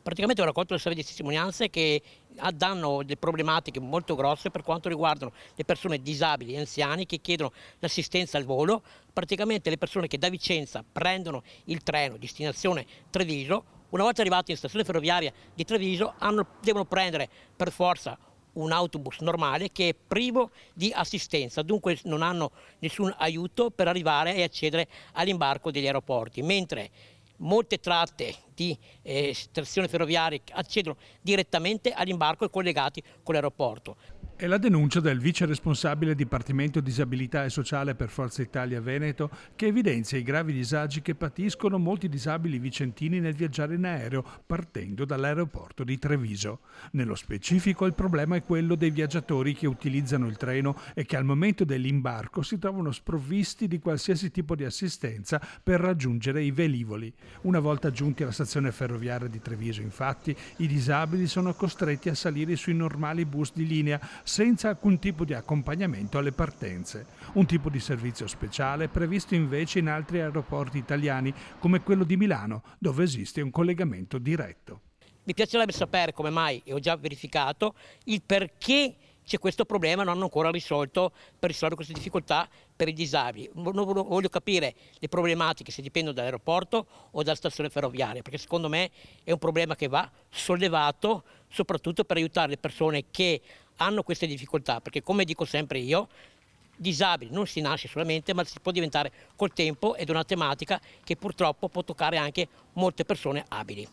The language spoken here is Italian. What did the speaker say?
Praticamente ho raccolto una serie di testimonianze che danno delle problematiche molto grosse per quanto riguardano le persone disabili e anziani che chiedono l'assistenza al volo. Praticamente le persone che da Vicenza prendono il treno destinazione Treviso, una volta arrivati in stazione ferroviaria di Treviso devono prendere per forza un autobus normale che è privo di assistenza, dunque non hanno nessun aiuto per arrivare e accedere all'imbarco degli aeroporti, mentre molte tratte di stazioni ferroviarie accedono direttamente all'imbarco e collegati con l'aeroporto. È la denuncia del vice responsabile Dipartimento Disabilità e Sociale per Forza Italia Veneto, che evidenzia i gravi disagi che patiscono molti disabili vicentini nel viaggiare in aereo partendo dall'aeroporto di Treviso. Nello specifico il problema è quello dei viaggiatori che utilizzano il treno e che al momento dell'imbarco si trovano sprovvisti di qualsiasi tipo di assistenza per raggiungere i velivoli. Una volta giunti alla stazione ferroviaria di Treviso, infatti, i disabili sono costretti a salire sui normali bus di linea senza alcun tipo di accompagnamento alle partenze. Un tipo di servizio speciale previsto invece in altri aeroporti italiani come quello di Milano, dove esiste un collegamento diretto. Mi piacerebbe sapere come mai, e ho già verificato, il perché c'è questo problema, non hanno ancora risolto per risolvere queste difficoltà per i disabili. Voglio capire le problematiche se dipendono dall'aeroporto o dalla stazione ferroviaria, perché secondo me è un problema che va sollevato soprattutto per aiutare le persone che hanno queste difficoltà, perché come dico sempre io, disabili non si nasce solamente, ma si può diventare col tempo ed è una tematica che purtroppo può toccare anche molte persone abili.